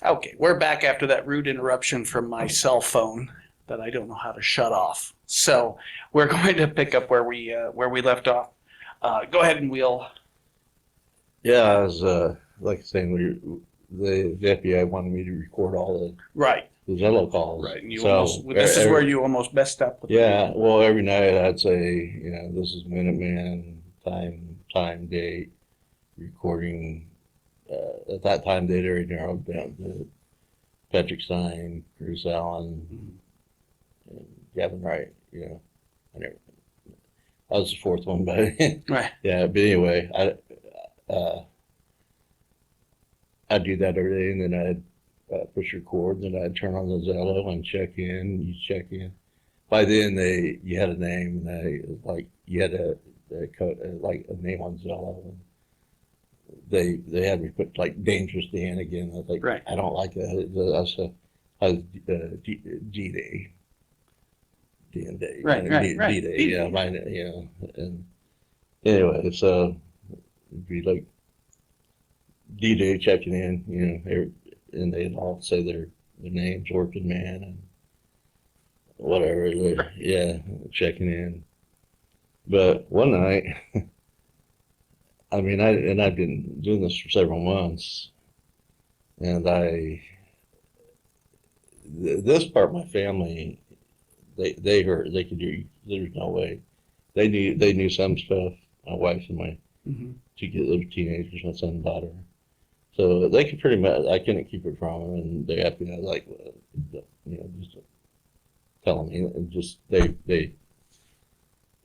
Okay, we're back after that rude interruption from my cell phone that I don't know how to shut off. So we're going to pick up where we left off. Go ahead and we'll. Yeah, I was like saying, the FBI wanted me to record all Right, the Zello calls. right. And you So almost. This is where you almost messed up. With yeah, well, every night I'd say, this is Minuteman, time, date, recording. At that time, they'd already narrowed down to Patrick Stein, Bruce Allen, and Gavin Wright. I never. I was the fourth one, but Right. yeah. But anyway, I'd do that every day, and then I'd push record, and then I'd turn on the Zello and check in. You check in. By then, you had a name, and you had like a name on Zello, and they had me put like Dangerous Dan again. I was like, Right. I don't like that. I was D Day. D&D. Right. D-Day, yeah, mine, and anyway, so it'd be like D-Day checking in, and they'd all say their names, Working Man, and whatever, checking in. But one night, I mean, I've been doing this for several months, and this part of my family, they heard they could do. There's no way they knew some stuff. My wife and my Mm-hmm. two kids, they were teenagers, my son and daughter. So they could pretty much. I couldn't keep it from them, and they have to just tell me. And just they're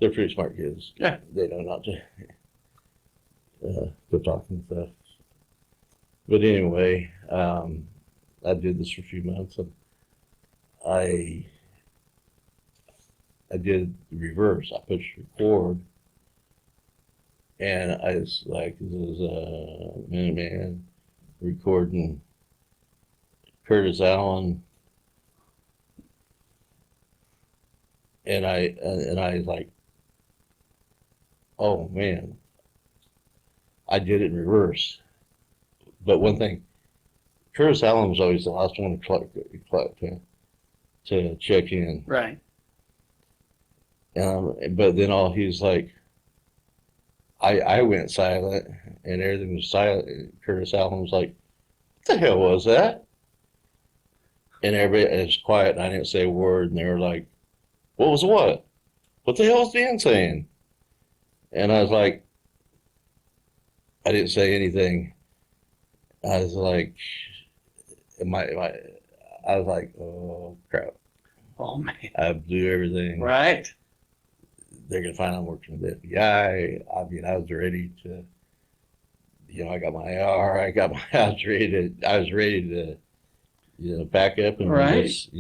pretty smart kids. Yeah. They know not to go talking stuff. But anyway, I did this for a few months, and I did the reverse. I pushed record, and I was like, this is Minuteman recording Curtis Allen, and I was like, oh man, I did it in reverse. But one thing, Curtis Allen was always the last one to check in. Right. But then he's like, I went silent, and everything was silent. Curtis Allen was like, what the hell was that? And everybody was quiet, and I didn't say a word, and they were like, what was what? What the hell is Dan saying? And I was like, I didn't say anything. I was like, I was like, oh crap. Oh man. I blew everything. Right. They're gonna find I'm working with the FBI. I mean, I was ready to, I got my AR. I was ready to, back up and right. just,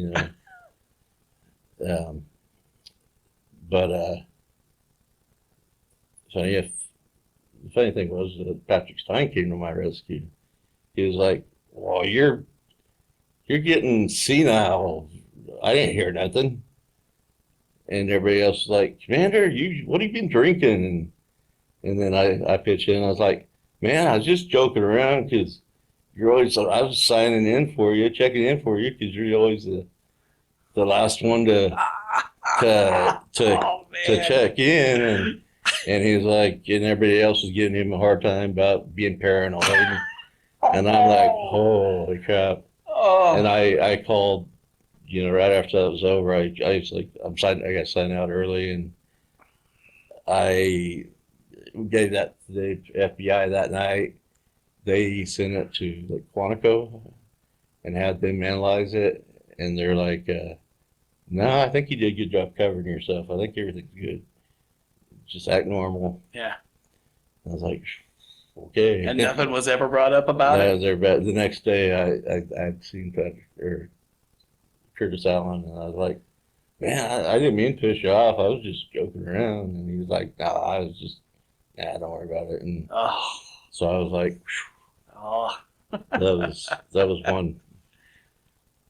but so yeah. The funny thing was that Patrick Stein came to my rescue. He was like, "Well, you're getting senile. I didn't hear nothing." And everybody else was like, "Commander, what have you been drinking?" And then I pitched in. I was like, "Man, I was just joking around because I was signing in for you, checking in for you because you're always the last one to check in." And he was like, and everybody else was giving him a hard time about being paranoid. And I'm like, holy crap. Oh. And I called, right after that was over, I was like, I got signed out early, and I gave that to the FBI that night. They sent it to like Quantico and had them analyze it. And they're like, no, I think you did a good job covering yourself. I think everything's good. Just act normal. Yeah. I was like, okay. And nothing was ever brought up about it? The next day, I'd seen Curtis Allen, and I was like, man, I didn't mean to piss you off. I was just joking around. And he was like, no, I was just, don't worry about it. And so I was like, that was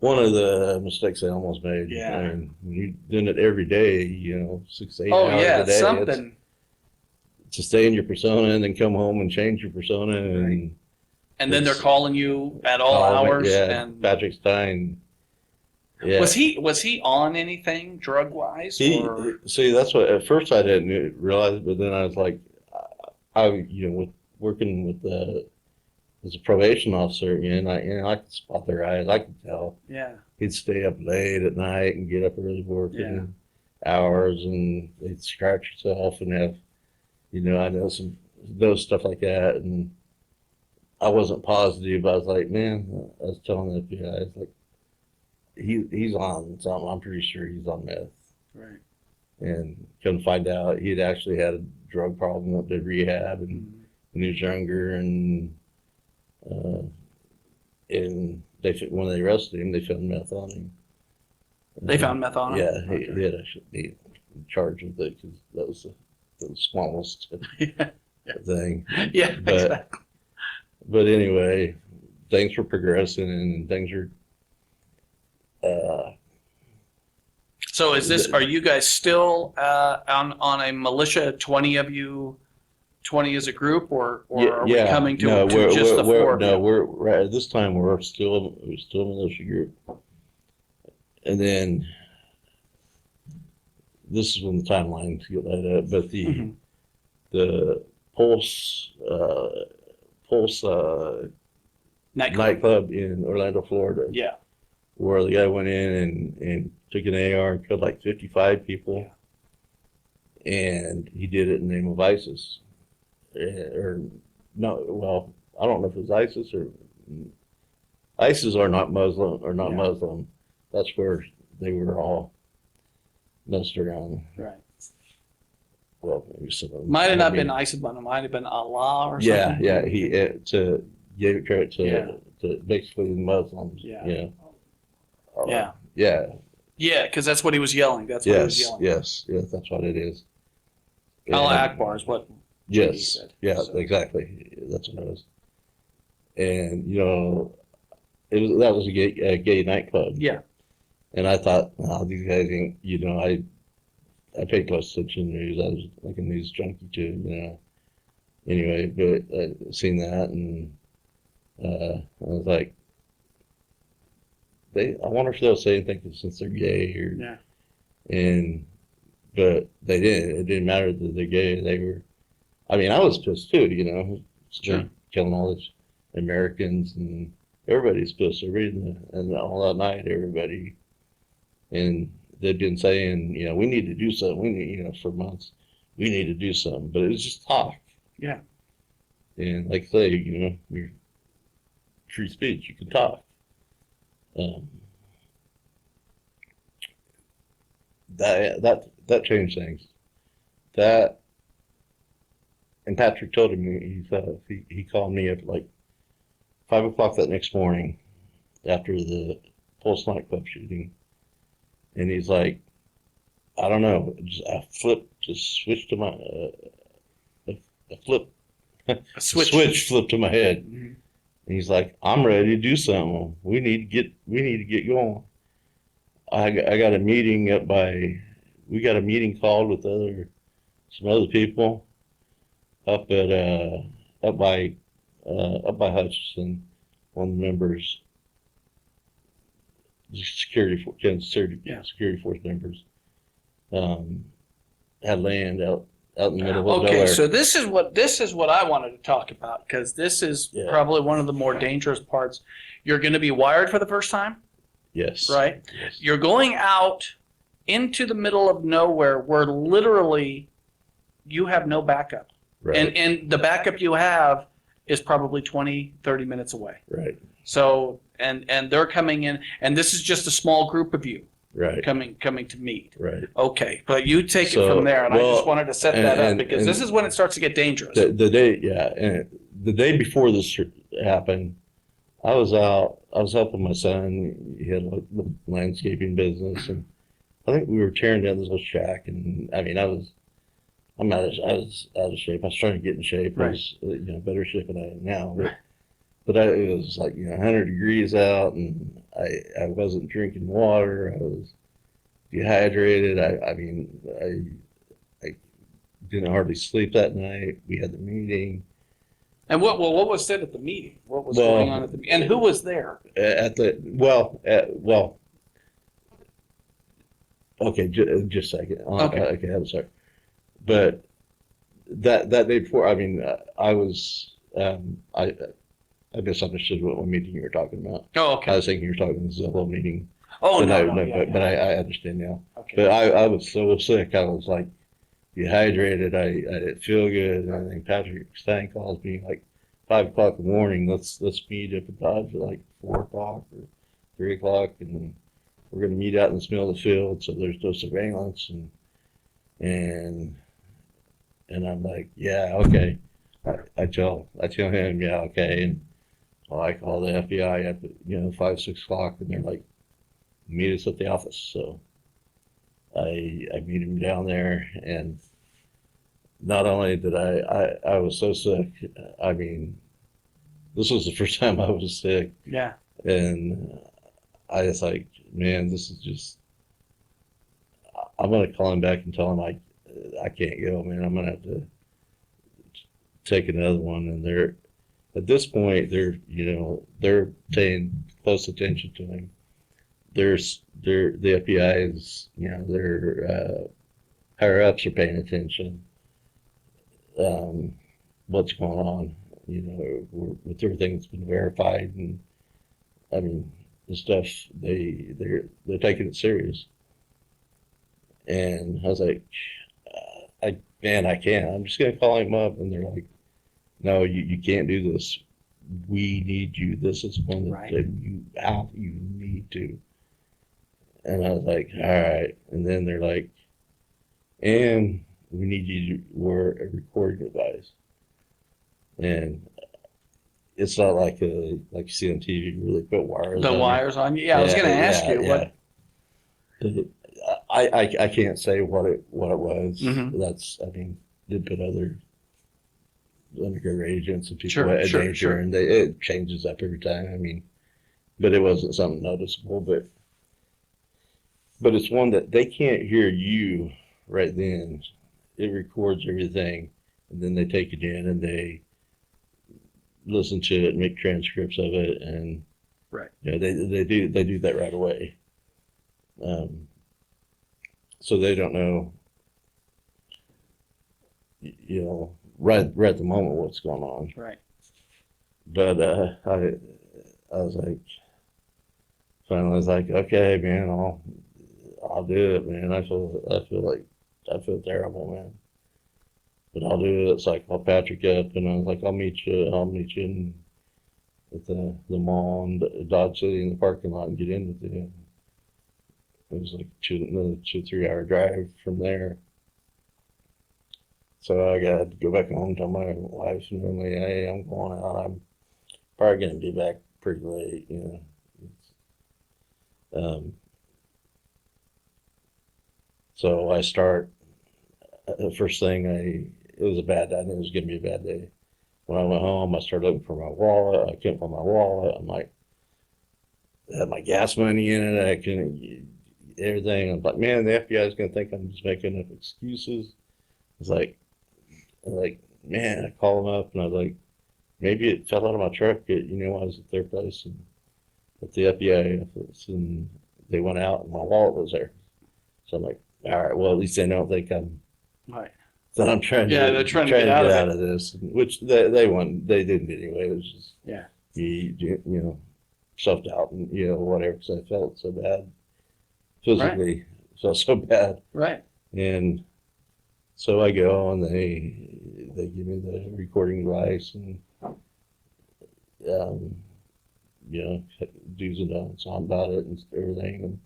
one of the mistakes I almost made. Yeah. I mean, when you're doing it every day, 6 to 8 hours a day. Something. To stay in your persona and then come home and change your persona. And And then they're It's- calling you at all hours. Yeah, And Patrick Stein. Yeah. was he on anything drug wise? Or See, that's what at first I didn't realize, but then I was like, with working with as a probation officer, I could spot their eyes. I could tell yeah, he'd stay up late at night and get up early working hours, and they'd scratch yourself and have, I know those stuff like that, and I wasn't positive. I was like, man, I was telling the FBI, I was like, he's on something. I'm pretty sure he's on meth. right. And couldn't find out he'd actually had a drug problem that did rehab, and Mhm. when he was younger, uh, and when they arrested him, they found meth on him. They found meth on him? Yeah, Okay. he had actually be charged with it because that was the smallest Yeah, thing. yeah, But- exactly. But anyway, things were progressing and things are. So are you guys still on a militia, 20 of you, 20 as a group, or are we coming to just the four of No, you? we're right at this time. We're still a militia group, and then this is when the timeline to get that up. But Mhm. the Pulse nightclub in Orlando, Florida, Yeah, where the guy went in and took an AR and killed like 55 people, and he did it in the name of ISIS. Or no, well, I don't know if it was ISIS or ISIS are not Muslim or not Yeah. Muslim. That's where they were all messed around. right. Well, maybe some of them. Might have I not mean, been ISIS, but it might have been Allah or Yeah, something. yeah. He gave it credit Yeah. to basically the Muslims. Yeah. You know. Yeah. Yeah. Yeah, because that's what he was yelling. That's what he was Yes. yelling. Yes. Yes. That's what it is. Allah And- Akbar is what he Yes. said. Yeah. So- Exactly. That's what it was. And that was a gay nightclub. Yeah. And I thought, oh, these guys ain't. I paid close attention to news. I was like a news junkie too. Anyway, but I seen that and I was like, I wonder if they'll say anything since they're gay or. Yeah. But they didn't. It didn't matter that they're gay. They were. I mean, I was pissed too. Sure. They're killing all these Americans and everybody's pissed. And all that night, everybody, and they've been saying, we need to do something. We need, for months, we need to do something. But it was just talk. Yeah. And like I say, your free speech, you can talk. That changed things. That, and Patrick told him he called me at like 5 o'clock that next morning after the Pulse nightclub shooting, and he's like, I don't know, just switched to my A switch flipped to my head. Mhm. And he's like, I'm ready to do something. We need to get going. I got a meeting we got a meeting called with some other people up by Hutchinson. One of the members, security force members, had land out in the middle of Okay, nowhere. so this is what I wanted to talk about, because this is Yeah. probably one of the more dangerous parts. You're going to be wired for the first time, Yes. right? Yes. You're going out into the middle of nowhere where literally you have no backup. Right. And the backup you have is probably 20, 30 minutes away. Right. So, and they're coming in, and this is just a small group of you Right. coming to meet. Right. Okay, but you take it So, from there, and I just well, wanted to set that up and- because and- this is when it starts to get dangerous. The day, yeah, and the day before this happened, I was helping my son. He had like the landscaping business, and I think we were tearing down this little shack. And I mean, I was out of shape. I was trying to get in shape. I was, better shape than I am now. But it was like 100 degrees out, and I wasn't drinking water. I was dehydrated. I didn't hardly sleep that night. We had the meeting. And what was said at the meeting? What was Well, going on at the meeting? And who was there? Okay, just a second. Okay. Okay, I'm sorry. But that day before, I mean, I misunderstood what meeting you were talking about. Oh, I okay. was thinking you were talking the Zillow meeting. Oh, But no, no, no, yeah, but yeah. I understand now. Okay. But I was so sick. I was like dehydrated. I didn't feel good. And I think Patrick Stein calls me like 5 o'clock in the morning. Let's meet up at Dodge at like 4 o'clock or 3 o'clock, and we're gonna meet out in the middle of the field. So there's no surveillance, and I'm like, yeah, okay. I tell him, yeah, okay, and I call the FBI at 5, 6 o'clock, and they're like, meet us at the office. So I meet him down there, and not only did I was so sick. I mean, this was the first time I was sick, Yeah. and I was like, man, this is just. I'm gonna call him back and tell him I can't go, man. I'm gonna have to take another one. And they're at this point they're paying close attention to him. The FBI is their higher ups are paying attention. What's going on? With everything that's been verified, and I mean the stuff they're taking it serious. And I was like, I can't. I'm just gonna call him up, and they're like, no, you can't do this. We need you. This is one that Right. you need to. And I was like, all right. And then they're like, and we need you to wear a recording device. And it's not like you see on TV, you really put wires The on you. wires on you. Yeah, I was going to ask you what. I can't say what it was. Mhm. That's, I mean, did put other undercover agents and people Sure, at sure, danger, sure. and it changes up every time. I mean, but it wasn't something noticeable. But it's one that they can't hear you right then. It records everything, and then they take it in and they listen to it, and make transcripts of it, and Right. they do that right away. So they don't know, right at the moment what's going on. Right. But I was like, finally, I was like, okay, man, I'll do it, man. I feel terrible, man. But I'll do it. So I called Patrick up, and I was like, I'll meet you at the mall in Dodge City in the parking lot and get in with you. It was like another 2 or 3 hour drive from there. So I got to go back home and tell my wife and family, hey, I'm going out. I'm probably going to be back pretty late, So I start, the first thing it was a bad day. I knew it was going to be a bad day. When I went home, I started looking for my wallet. I couldn't find my wallet. I'm like, I had my gas money in it. I couldn't, everything. I'm like, man, the FBI is going to think I'm just making up excuses. It's like, man, I called them up, and I was like, maybe it fell out of my truck. I was at their place and at the FBI office, and they went out, and my wallet was there. So I'm like, all right, well, at least they don't think I'm. Right. So I'm trying to. Yeah, they're trying to get out of it. this, which they won. They didn't anyway. It was just Yeah. Self doubt and whatever, because I felt so bad physically. Felt so bad. Right. And so I go, and they give me the recording device, and do's and don'ts on about it and everything,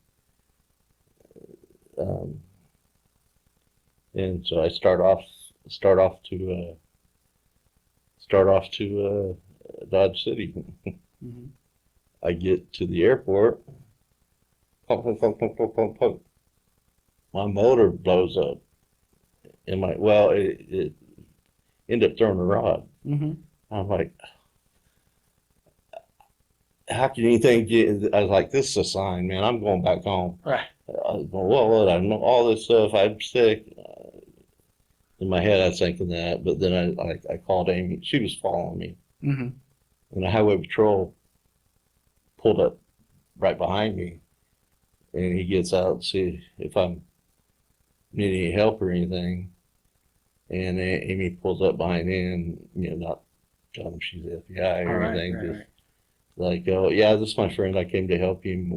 and so I start off to Dodge City. Mm-hmm. I get to the airport. Pump, pump, pump, pump, pump, pump, pump. My motor blows up. It ended up throwing a rod. Mm-hmm. I'm like, how can anything get? I was like, this is a sign, man. I'm going back home. Right. I was going, well, I know all this stuff. I'm sick. In my head, I was thinking that, but then I called Amy. She was following me, Mm-hmm. and the highway patrol pulled up right behind me, and he gets out to see if I'm need any help or anything. And Amy pulls up behind him, not telling him she's the FBI All or right, anything, right, just right. like, oh yeah, this is my friend. I came to help him.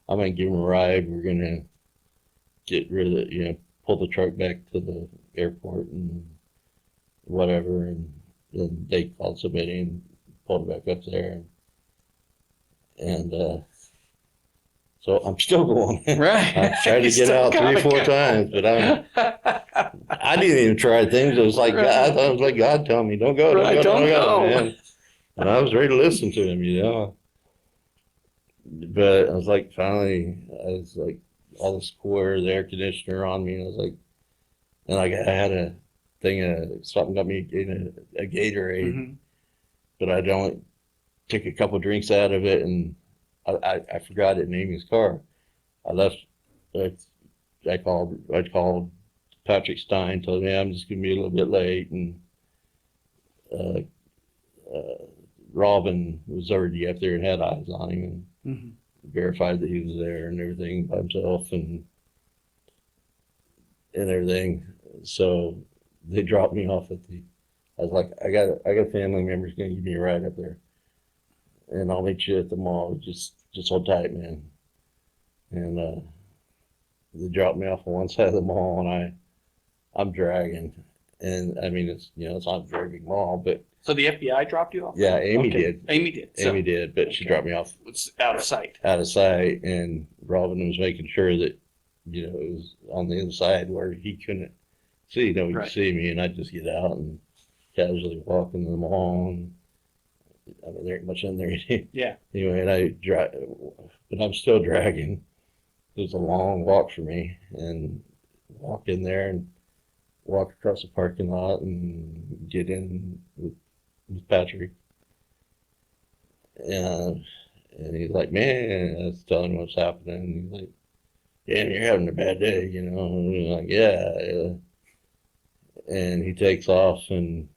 I'm gonna give him a ride. We're gonna get rid of pull the truck back to the airport and whatever. And then they called somebody and pulled it back up there. And so I'm still going. Right. I've tried to You get still out three, gotta four go. times, but I didn't even try things. It was like God, I thought it was like God telling me, don't go, don't Right, go, don't don't go, go. man. And I was ready to listen to him. But I was like, finally, I was like, all this cool air, the air conditioner on me, and I was like, and like I had a thing, something got me in a Gatorade, Hmm. but I'd only took a couple drinks out of it, and I forgot it in Amy's car. I left. I, I called Patrick Stein, told him, I'm just gonna be a little bit late, and uh, uh, Robin was already up there and had eyes on him and Hmm. verified that he was there and everything by himself and everything. So they dropped me off at the. I was like, I got family members gonna give me a ride up there, and I'll meet you at the mall. Just hold tight, man. And they dropped me off on one side of the mall, and I'm dragging, and I mean it's not a very big mall, but So the FBI dropped you off? yeah, Amy Okay. did. Amy did. So Amy did, but she okay. dropped me off It's out of sight. out of sight, and Robin was making sure that it was on the inside where he couldn't see. He Right. could see me, and I'd just get out and casually walk into the mall. And, I mean, there ain't much in there. Yeah. Anyway, and I drive, but I'm still dragging. It was a long walk for me, and walk in there and walk across the parking lot and get in with Patrick. And he's like, man, I was telling him what's happening. He's like, damn, you're having a bad day, And I'm like, yeah. And he takes off, and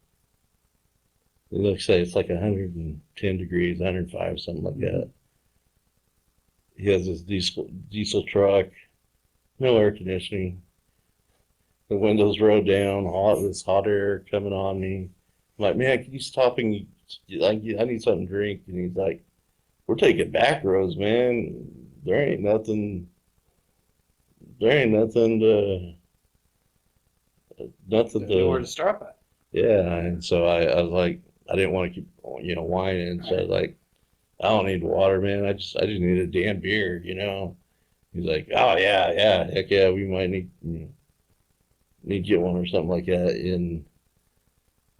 it looks like it's like 110 degrees, 105, something like that. He has this diesel truck, no air conditioning. The windows rolled down, this hot air coming on me. I'm like, man, can you stop and I need something to drink? And he's like, we're taking back roads, man. There ain't nothing. There ain't nothing There's nowhere to stop at. yeah. And so I was like, I didn't want to keep, whining. So I was like, I don't need water, man. I just need a damn beer. He's like, oh yeah, heck yeah, we might need to get one or something like that. And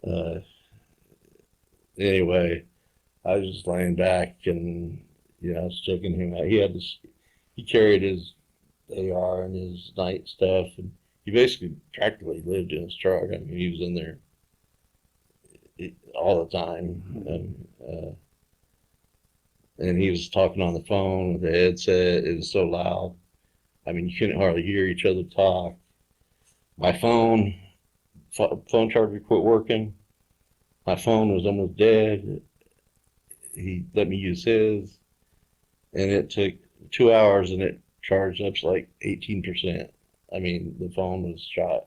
uh, anyway, I was just laying back and I was checking him out. He carried his AR and his night stuff, and he basically practically lived in his truck. I mean, he was in there all the time. And he was talking on the phone with the headset. It was so loud. I mean, you couldn't hardly hear each other talk. My phone charger quit working. My phone was almost dead. He let me use his, and it took 2 hours, and it charged up to like 18%. I mean, the phone was shot.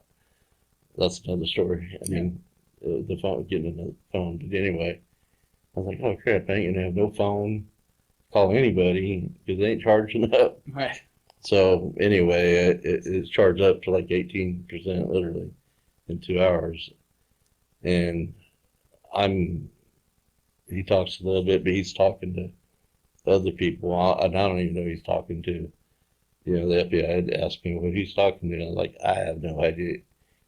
That's another story. I mean, the phone, getting another phone. But anyway, I was like, oh crap, I ain't gonna have no phone, call anybody, because they ain't charging up. Right. So anyway, it's charged up to like 18% literally in 2 hours. And he talks a little bit, but he's talking to other people. I don't even know who he's talking to. The FBI had asked me what he's talking to. And I was like, I have no idea.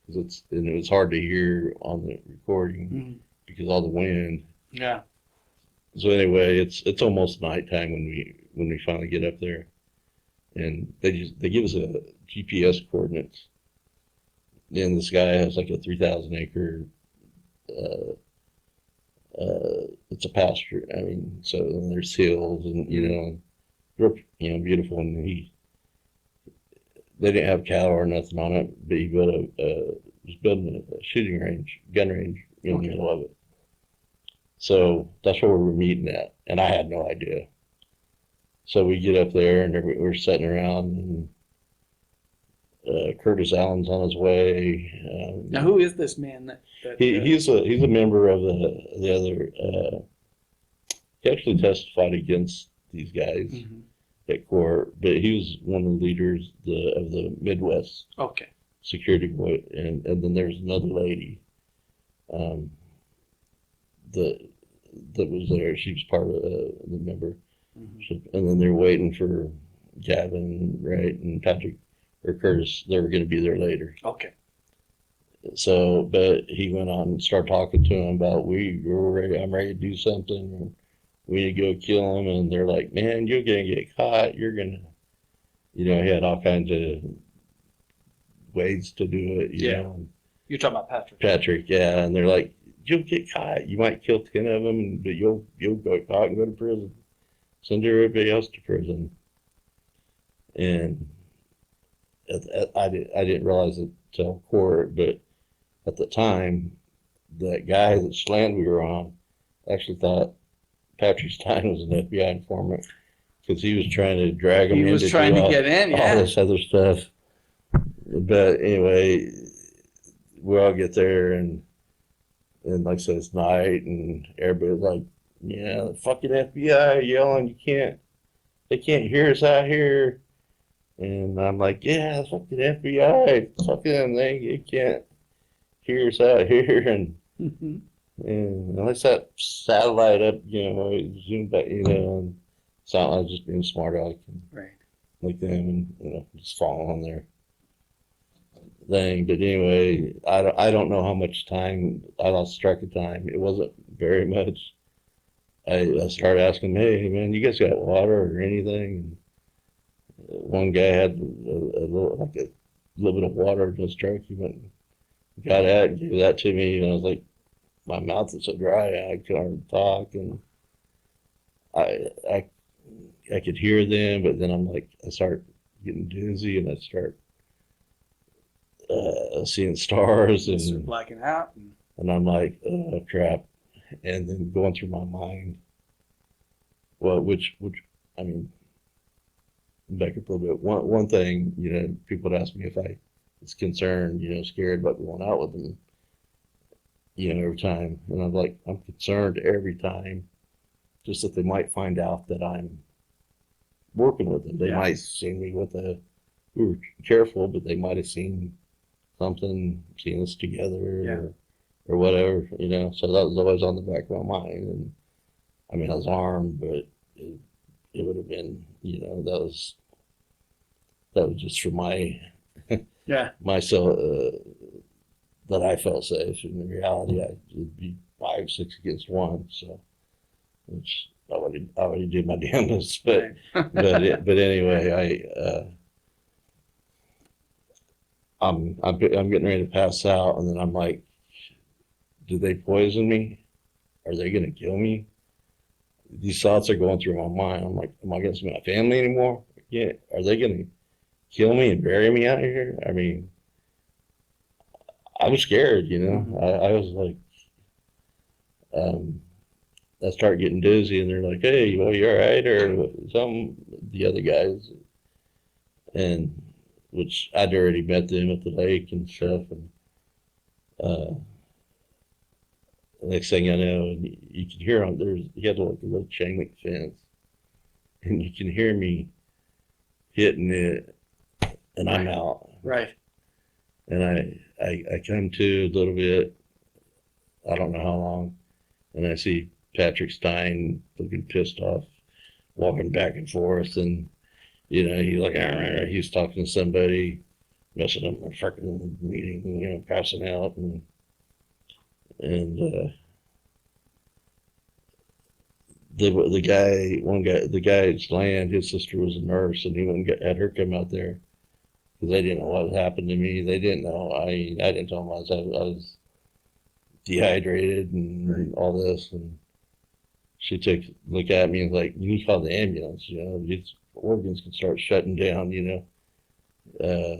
Because it was hard to hear on the recording because of all the wind. Yeah. So anyway, it's almost nighttime when we finally get up there. And they give us a GPS coordinates. And this guy has like a 3,000 acre it's a pasture. I mean, so there's hills and beautiful. And they didn't have cattle or nothing on it, but he built a was building a shooting range, gun range in the Okay. middle of it. So that's where we were meeting at, and I had no idea. So we get up there, and we're sitting around, and Curtis Allen's on his way. Now, who is this man that He's a member of the other. He actually testified against these guys Mhm. at court, but he was one of the leaders of the Midwest Okay. security boy, and then there's another lady, um, that was there. She was part of the member, Mhm. and then they're waiting for Gavin, right, and Patrick or Curtis. They were going to be there later. Okay. So, but he went on and started talking to him about we're ready. I'm ready to do something. We need to go kill him, and they're like, "Man, you're gonna get caught. You're gonna," he had all kinds of ways to do it. Yeah. And You're talking about Patrick. Patrick, yeah, and they're like, "You'll get caught. You might kill 10 of them, but you'll go caught and go to prison. Send everybody else to prison." And I didn't realize it till court, but at the time, that guy that slammed we were on actually thought Patrick Stein was an FBI informant because he was trying to drag him He in was to trying do to get in. all Yeah. this other stuff. But anyway, we all get there, and like I said, it's night, and everybody's like, "Yeah, the fucking FBI yelling, they can't hear us out here." And I'm like, "Yeah, the fucking FBI, fucking they can't hear us out here." Mhm. And unless that satellite up, zoom back, and sound like just being smart aleck and Right. like them, and just follow on their thing. But anyway, I don't know how much time I lost track of time. It wasn't very much. I started asking, "Hey man, you guys got water or anything?" And one guy had a little bit of water in his truck. He went and got that and gave that to me, and I was like, my mouth is so dry I couldn't talk, and I I I could hear them, but then I start getting dizzy, and I start seeing stars, Just and blacking out. I'm like, oh crap, and then going through my mind, well, which I mean, back up a little bit. One thing, people would ask me if I was concerned, scared about going out with them, every time, and I'm like, I'm concerned every time, just that they might find out that I'm working with them. They Yeah. might see me we were careful, but they might have seen something, seen us together, Yeah. or whatever, So that was always on the back of my mind. And I mean, I was armed, but it would have been, that was just for Yeah. myself, that I felt safe. In reality, it'd be 5, 6 against 1. So, which I already did my damnedest, but Right. but anyway, I'm getting ready to pass out, and then I'm like, did they poison me? Are they gonna kill me? These thoughts are going through my mind. I'm like, am I gonna see my family anymore? Yeah. Are they gonna kill me and bury me out here? I mean, I was scared, Mhm. I was like, I start getting dizzy, and they're like, "Hey, well, you all right?" Or some the other guys, and which I'd already met them at the lake and stuff, and uh, the next thing I know, and you can hear on he had like a little chain link fence, and you can hear me hitting it, and I'm out, Right. and I come to a little bit. I don't know how long, and I see Patrick Stein looking pissed off, walking back and forth, and he's like, he's talking to somebody, messing up my freaking meeting, passing out, and the guy at land, his sister was a nurse, and he went and had her come out there because they didn't know what happened to me. They didn't know. I didn't tell them I was dehydrated and all this, and she took a look at me and was like, "You need to call the ambulance. These organs can start shutting down. Uh,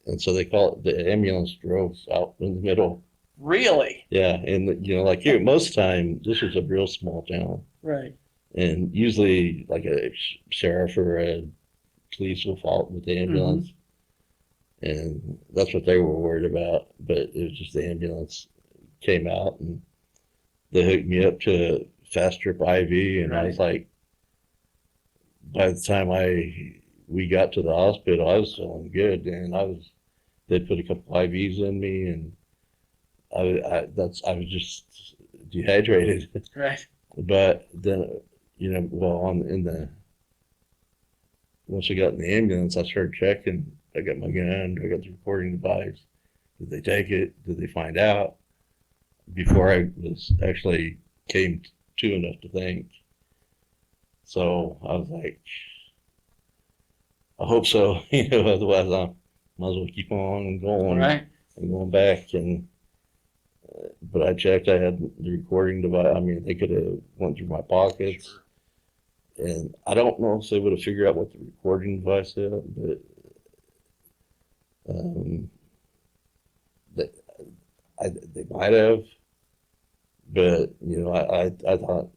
and so they call it the ambulance drove out in the middle. Really? Yeah, and like here, most of the time, this was a real small town, Right. and usually like a sheriff or a police will follow with the ambulance, and that's what they were worried about. But it was just the ambulance came out and they hooked me up to Fast Trip IV, and I was like, by the time we got to the hospital, I was feeling good, and they put a couple IVs in me, and I was just dehydrated. Right. But then, well, once I got in the ambulance, I started checking. I got my gun, I got the recording device. Did they take it? Did they find out? Before I was actually came to enough to think. So I was like, I hope so. Otherwise I might as well keep on going Right. and going back. And but I checked. I had the recording device. I mean, they could have went through my pockets. Sure. And I don't know if they would have figured out what the recording device is, but um, they, they might have. But I thought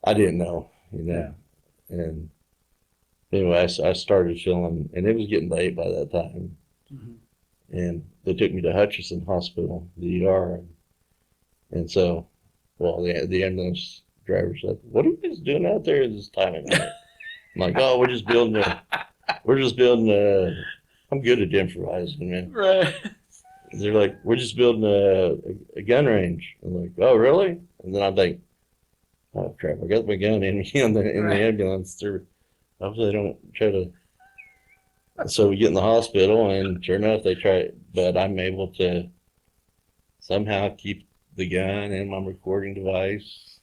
I didn't know, Yeah. And anyway, I started feeling, and it was getting late by that time, Mhm. and they took me to Hutchinson Hospital, the ER, and so, well, the ambulance driver said, "What are you guys doing out there this time of night?" I'm like, "Oh, we're just building I'm good at improvising, man." Right. They're like, "We're just building a gun range." I'm like, "Oh, really?" And then I'm like, "Oh crap! I got my gun in me in the Right. ambulance." Hopefully they don't try to. So we get in the hospital, and sure enough, they try. But I'm able to somehow keep the gun and my recording device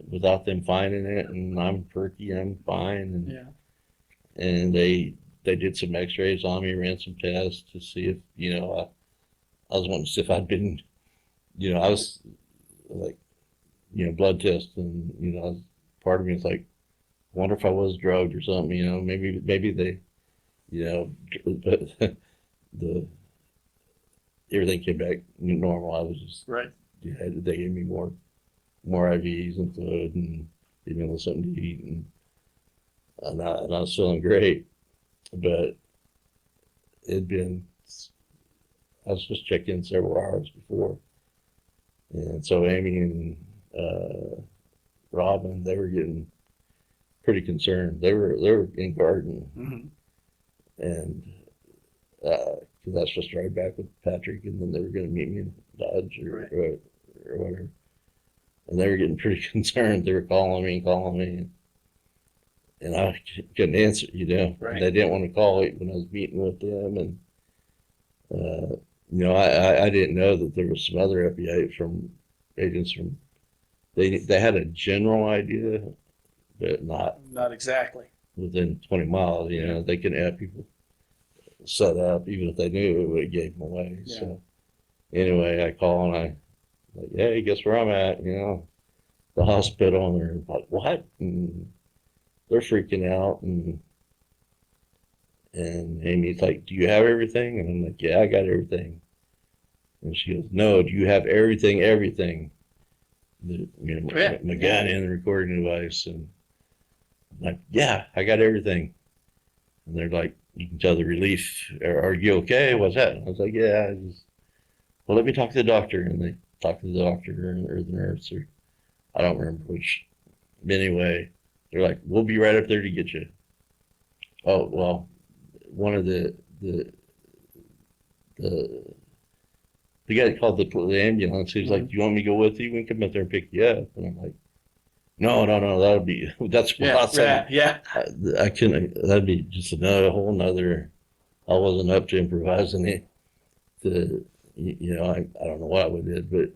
without them finding it, and I'm perky, I'm fine, Yeah. and they did some X-rays on me, ran some tests to see if I was wanting to see if I'd been, I was like, blood test, and part of me was like, wonder if I was drugged or something, maybe they, but the everything came back normal. I was just, Right. they gave me more IVs and fluid, and gave me a little something to eat, and I was feeling great, but it'd been, I was just checked in several hours before, and so Amy and Robin, they were getting pretty concerned. They were in Garden, Mhm. and because that's just right back with Patrick, and then they were going to meet me in Dodge Right. or whatever, and they were getting pretty concerned. They were calling me, and I couldn't answer. Right. They didn't want to call it when I was meeting with them, and I didn't know that there was some other FBI from agents from. They had a general idea, but not Not exactly. within 20 miles. They couldn't have people set up, even if they knew it would have gave them away. Yeah. So anyway, I call and I like, hey, guess where I'm at? The hospital, and they're like, what? And they're freaking out, and Amy's like, do you have everything? And I'm like, yeah, I got everything. And she goes, no, do you have everything? Everything. Yeah. My gun and the recording device, and I'm like, yeah, I got everything. And they're like, you can tell the relief. Are you okay? What's that? I was like, yeah. Well, let me talk to the doctor. And they talked to the doctor or the nurse, or I don't remember which. Anyway, they're like, we'll be right up there to get you. Oh well, one of the the guy that called the ambulance, he was like, do you want me to go with you? We can come up there and pick you up. And I'm like, no, that's Yeah. awesome. Yeah. Yeah. I couldn't, that'd be just another whole nother, I wasn't up to improvising it. I don't know what I would have did, but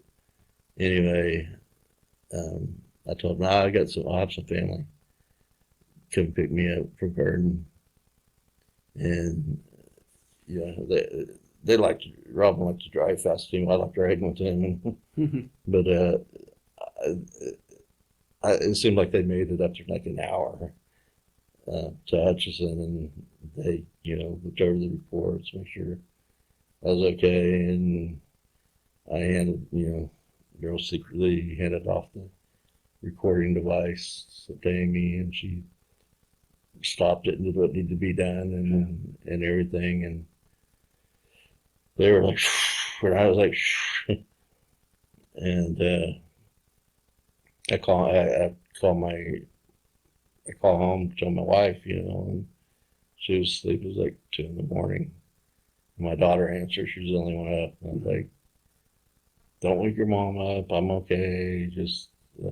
anyway, I told him, nah, I have some family come pick me up from Garden, and they like to, Robin likes to drive fast too. I like riding with him, Mhm. but it seemed like they made it up to like an hour to Hutchinson, and they, looked over the reports, make sure I was okay, and I handed, girl secretly handed off the recording device to Amy, and she stopped it and did what needed to be done, and everything, and they were like, and I was like, and I call home, tell my wife, and she was asleep. It was like 2 a.m. My daughter answered. She was the only one up. I was like, "Don't wake your mom up. I'm okay. Just I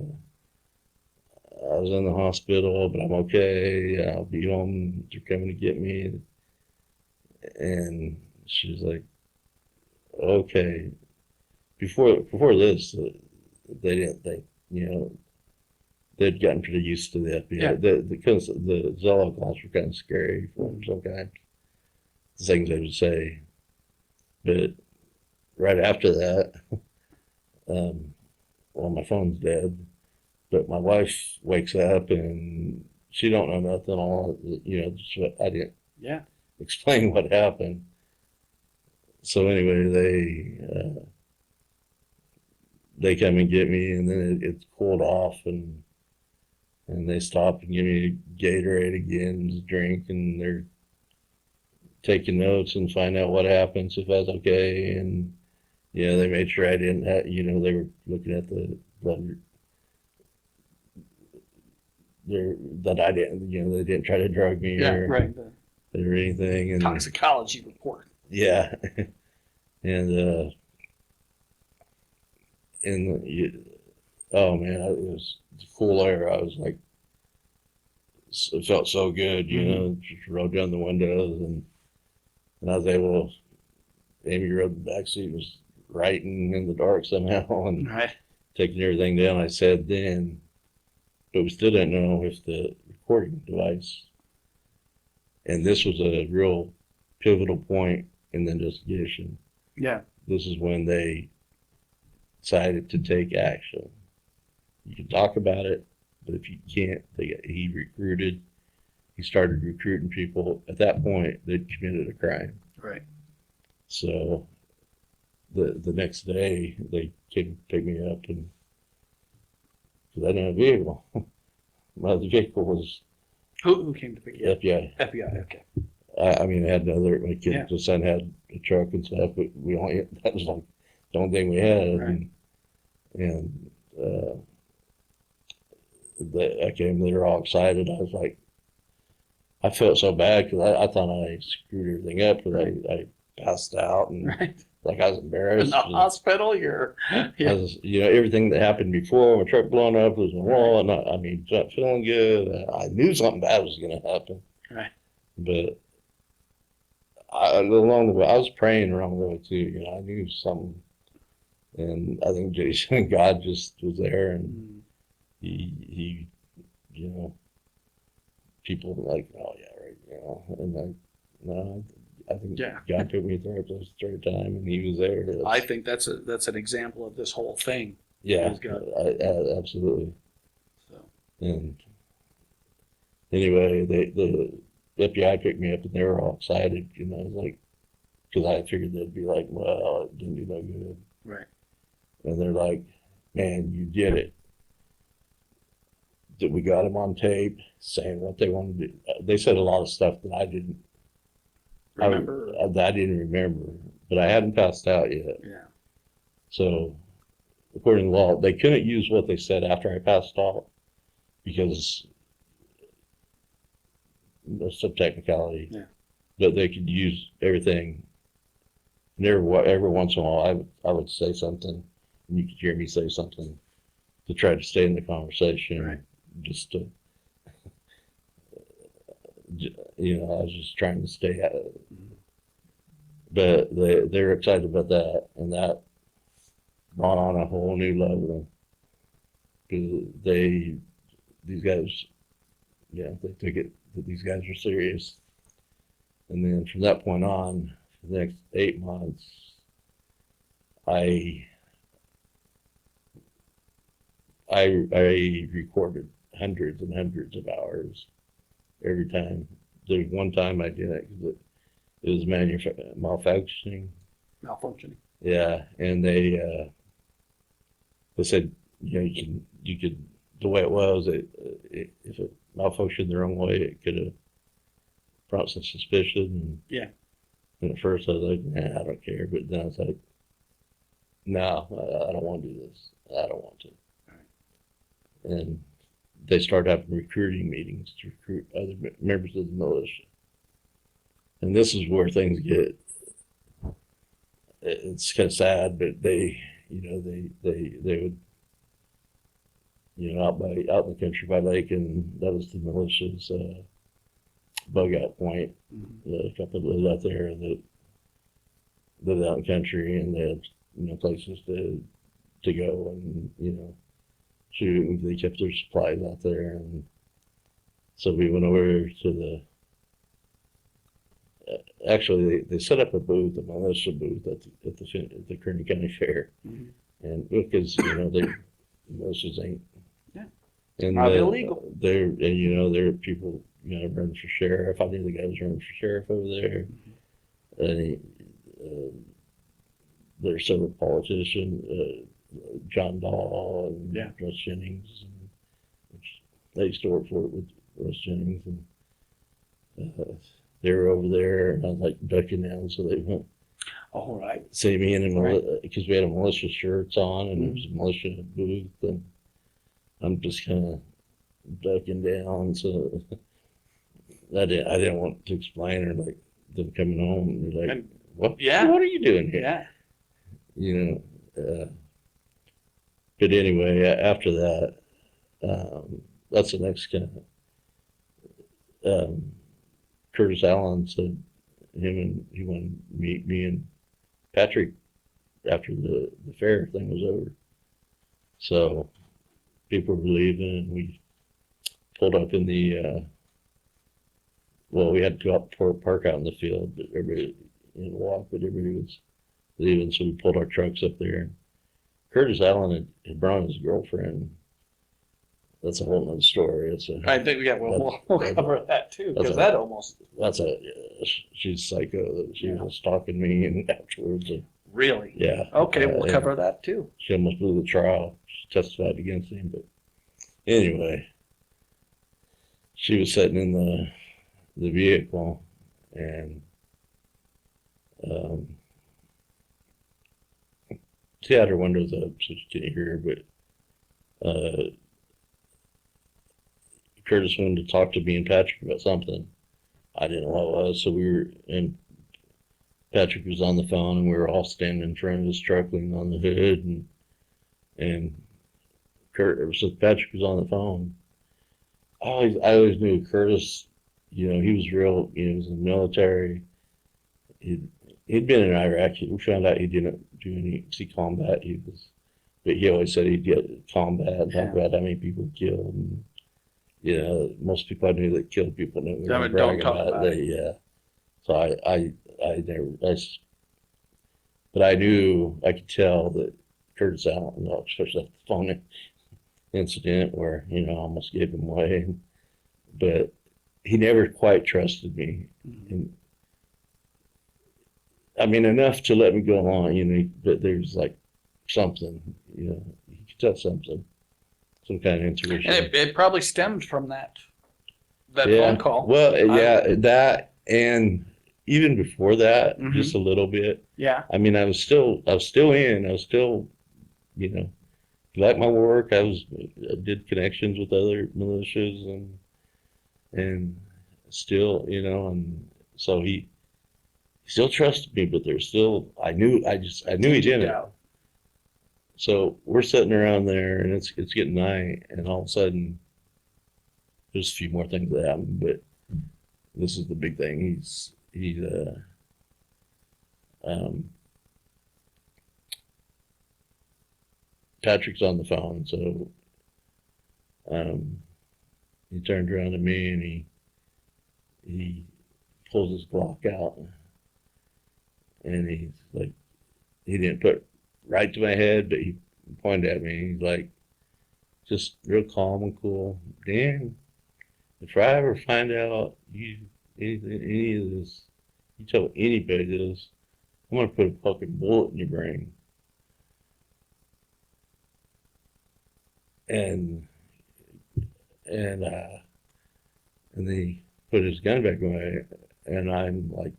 was in the hospital, but I'm okay. I'll be home. They're coming to get me." And she was like, "Okay." Before this, they didn't think, they'd gotten pretty used to the FBI. Yeah. Because the Zillow calls were kind of scary for them sometimes. The things they would say, but right after that, well, my phone's dead. But my wife wakes up and she don't know nothing. I didn't Yeah. explain what happened. So anyway, they come and get me, and then it's cooled off, and they stop and give me Gatorade again to drink, and they're taking notes and find out what happens if I was okay, and they made sure I didn't have, they were looking at the blood there that I didn't, they didn't try to drug me Yeah. or Right. The anything, and toxicology report. yeah, and oh man, it was cool air. I was like, it felt so good, just rolled down the windows, and I was able. Amy rode the back seat, was writing in the dark somehow and Right. taking everything down I said then, but we still didn't know if the recording device. And this was a real pivotal point in the investigation. Yeah. This is when they decided to take action. You can talk about it, but if you can't, he started recruiting people. At that point, they'd committed a crime. Right. So the next day, they came to pick me up, and because I didn't have a vehicle. My other vehicle was Who came to pick you up? FBI. FBI. Okay. I mean, I had my kid, Yeah. the son had a truck and stuff, but that was like the only thing we had. Right. And I came, they were all excited. I was like, I felt so bad because I thought I screwed everything up because I passed out and Right. like I was In embarrassed. the hospital, you're. I Yeah. was, everything that happened before, my truck blown up was in the wall, and not feeling good. I knew something bad was going to happen. Right. But along the way, I was praying along the way too. I knew something, and I think Jason, God just was there, and he, people were like, oh yeah, right, and no, I think Yeah. God put me at the right place at the right time, and He was there. I think that's an example of this whole thing. Yeah, Praise God. absolutely. So. And anyway, the FBI picked me up, and they were all excited, like, because I figured they'd be like, well, it didn't do no good. Right. And they're like, man, you did it. That we got them on tape saying what they wanted to do. They said a lot of stuff that I didn't Remember. that I didn't remember, but I hadn't passed out yet. Yeah. So, according to law, they couldn't use what they said after I passed out because there's some technicality. Yeah. But they could use everything. And every once in a while, I would say something, and you could hear me say something to try to stay in the conversation. Right. Just to, I was just trying to stay at it. But they're excited about that, and that brought on a whole new level. Because these guys, they took it that these guys are serious. And then from that point on, for the next 8 months, I recorded hundreds and hundreds of hours every time, the one time I did it, 'cause it was malfunctioning. Malfunctioning. Yeah, and they said, you know, you could, the way it was, if it malfunctioned the wrong way, it could have brought some suspicion. Yeah. And at first I was like, nah, I don't care. But then I was like, no, I don't want to do this. I don't want to. And they started having recruiting meetings to recruit other members of the militia. And this is where things get, it's kind of sad, but they, you know, they would, you know, out in the country by lake, and that was the militia's bug out point. Mm-hmm. The couple that lived out there that lived out in the country, and they had, you know, places to go and, you know, shoot, and they kept their supplies out there. And so we went over to the, actually they set up a booth, a militia booth at the Kearney County Fair. Mhm. And because, you know, militias ain't, Yeah. and Not illegal. and you know, there are people, you know, running for sheriff. I knew the guy was running for sheriff over there. And there's several politicians, John Dahl and Yeah. Russ Jennings, and which they used to work for it with Russ Jennings, and they were over there, and I was like ducking down, so they went All right. see me in Right. because we had a militia shirts on, and it was a militia booth, and I'm just kind of ducking down, so I didn't want to explain, or like them coming home and they're like, And- what? Yeah. What are you doing here? Yeah. You know. But anyway, after that, that's the next kind of. Curtis Allen said he wanted to meet me and Patrick after the fair thing was over. So people were leaving, and we pulled up in the. Well, we had to go up to park out in the field, but everybody walk, but everybody was leaving, so we pulled our trucks up there. Curtis Allen had brought his girlfriend. That's a whole nother story. I think we'll cover that too, because that almost she's psycho. She Yeah. was stalking me, and afterwards, really. yeah. Okay, we'll and cover that too. She almost blew the trial. She testified against him, but anyway, she was sitting in the vehicle, and she had her windows up so she couldn't hear, but Curtis wanted to talk to me and Patrick about something. I didn't know what it was, so and Patrick was on the phone, and we were all standing in front of his truck, leaning on the hood, and Patrick was on the phone. I always knew Curtis, you know, he was real, you know, he was in the military. He'd been in Iraq. We found out he didn't do any combat. But he always said he'd get combat and talk about how many people he killed. And, you know, most people I knew that killed people didn't really brag about it. Yeah. So I never, but I knew, I could tell that Curtis Allen, especially at the phone incident where, you know, I almost gave him away, but he never quite trusted me. Mhm. And I mean, enough to let me go on, you know, but there's like something, you know, you could tell something, some kind of intuition. And it probably stemmed from that Yeah. phone call. Well, yeah, that, and even before that, Mhm. just a little bit. Yeah. I mean, I was still, you know, like my work. I did connections with other militias, and still, you know, and so he still trusted me, but there's still, I knew he didn't. Doubt. So we're sitting around there, and it's getting night, and all of a sudden, there's a few more things that happen, but this is the big thing. He's Patrick's on the phone, so he turned around to me, and he pulls his Glock out, and he's like, he didn't put right to my head, but he pointed at me. He's like, just real calm and cool. Dan, if I ever find out you any of this, you tell anybody this, I'm gonna put a fucking bullet in your brain. And and uh, and then he put his gun back away, and I'm like,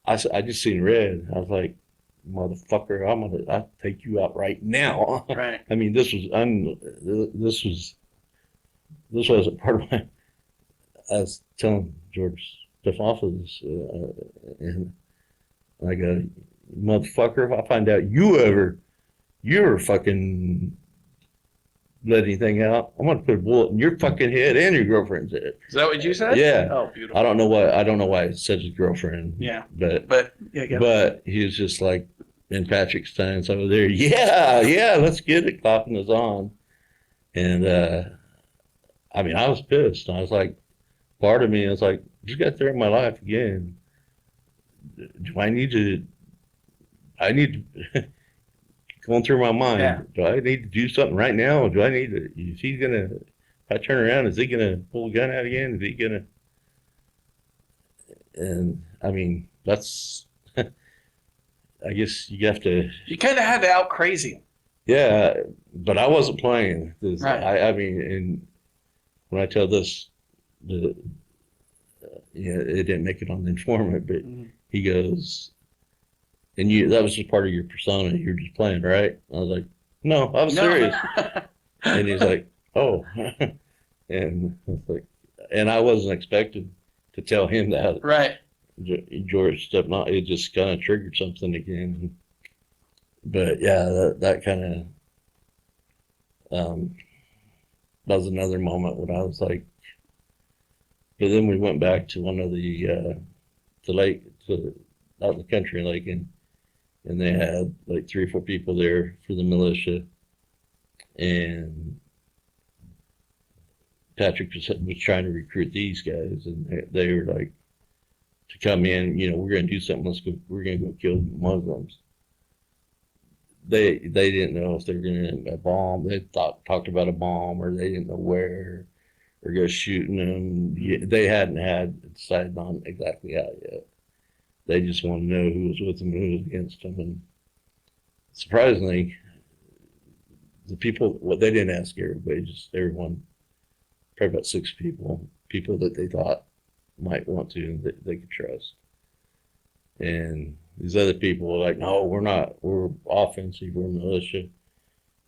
I just seen red. I was like, motherfucker, I'll take you out right now. Right. I mean, this wasn't part of my. I was telling George Stephanopoulos, and I go, motherfucker, if I find out you ever fucking let anything out, I'm gonna put a bullet in your fucking head and your girlfriend's head. Is that what you said? Yeah. Oh, beautiful. I don't know why it said his girlfriend. Yeah. But Yeah. but he was just like in Patrick's Steins over there, yeah, let's get it, clapping us on. And I mean, I was pissed. I was like, part of me, I was like, you got there in my life again. Do I need to going through my mind, Yeah. do I need to do something right now? Or do I need to, is he gonna, if I turn around, is he gonna pull a gun out again? Is he gonna, and I mean, that's, I guess you have to, You kind of had to out crazy him. yeah, but I wasn't playing. Right. I mean, and when I tell this, yeah, it didn't make it on the informant, but Mhm. he goes, and that was just part of your persona. You're just playing, right? I was like, no, I was No. serious. And he's like, oh, and I was like, and I wasn't expected to tell him that. Right. George stepped out. It just kind of triggered something again. But yeah, that kind of that was another moment when I was like. But then we went back to one of the lake, out in the country lake, and they had like 3 or 4 people there for the militia, and Patrick was trying to recruit these guys, and they were like to come in. We're going to do something. We're going to go kill Muslims. They didn't know if they were going to a bomb. They talked about a bomb, or they didn't know where, or go shooting them. They hadn't decided on exactly how yet. They just wanted to know who was with them and who was against them. And surprisingly, the people, well, they didn't ask everybody, just everyone, probably about 6 people that they thought might want to, and that they could trust. And these other people were like, no, we're offensive, we're militia.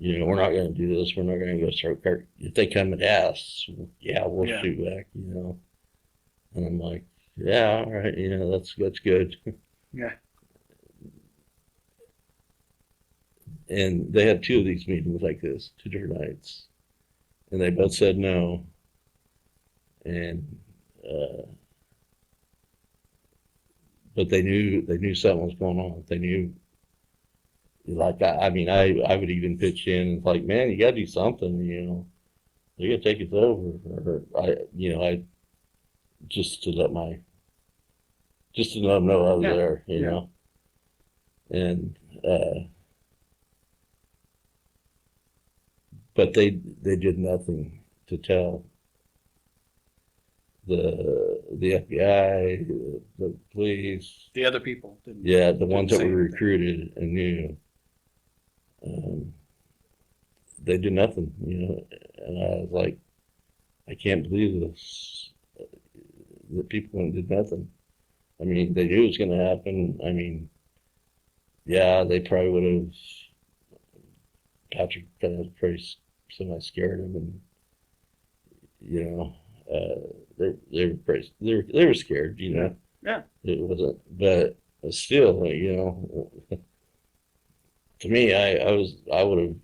We're not going to do this. We're not going to go start. If they come and ask, yeah, we'll shoot back. And I'm like, yeah, all right, that's good. Yeah. And they had 2 of these meetings like this, 2 different nights, and they both said no. And but they knew something was going on. They knew. Like I mean, I would even pitch in and like, man, you got to do something. You got to take it over. Or I just to let them know I was there. You know, and but they did nothing to tell the FBI, the police, The other people didn't. yeah, the ones that say were anything. recruited and knew. They did nothing, and I was like, I can't believe this. That people did nothing. I mean, they knew it was going to happen. I mean, yeah, they probably would have. Patrick kind of pretty semi scared him, and they were scared. Yeah. It wasn't, but still, to me, I would have,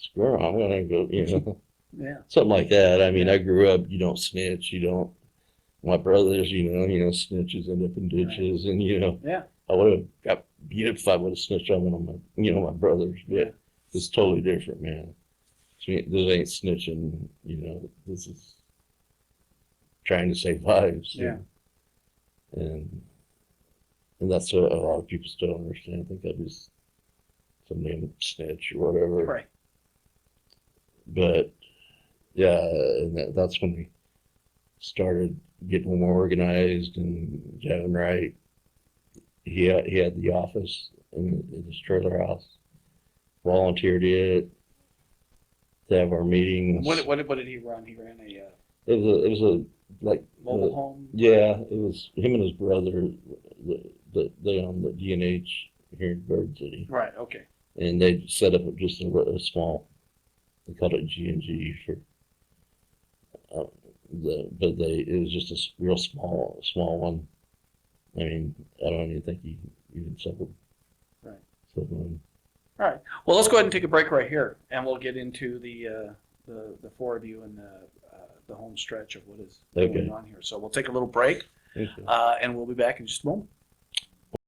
screw it, I'm gonna go, Yeah. something like that. I mean, Yeah. I grew up, you don't snitch, my brothers, snitches end up in ditches, and Yeah. I would have got beat up if I would have snitched on one of my, my brothers. But Yeah. it's totally different, man. This ain't snitching, this is trying to save lives. Yeah. And that's what a lot of people still don't understand. I think that is some name snitch or whatever. Right. But yeah, and that's when started getting more organized, and Gavin Wright, he had the office in his trailer house, volunteered it to have our meetings. What did he run? He ran a It was a like mobile home. yeah, it was him and his brother. They own the D&H here in Bird City, Right. Okay. and they set up just a small. They called it G&G for but it was just a real small one. I mean, I don't even think he even sold. Right. Sold. All right. Well, let's go ahead and take a break right here, and we'll get into the four of you and the home stretch of what is Okay. going on here. So we'll take a little break, Okay. and we'll be back in just a moment.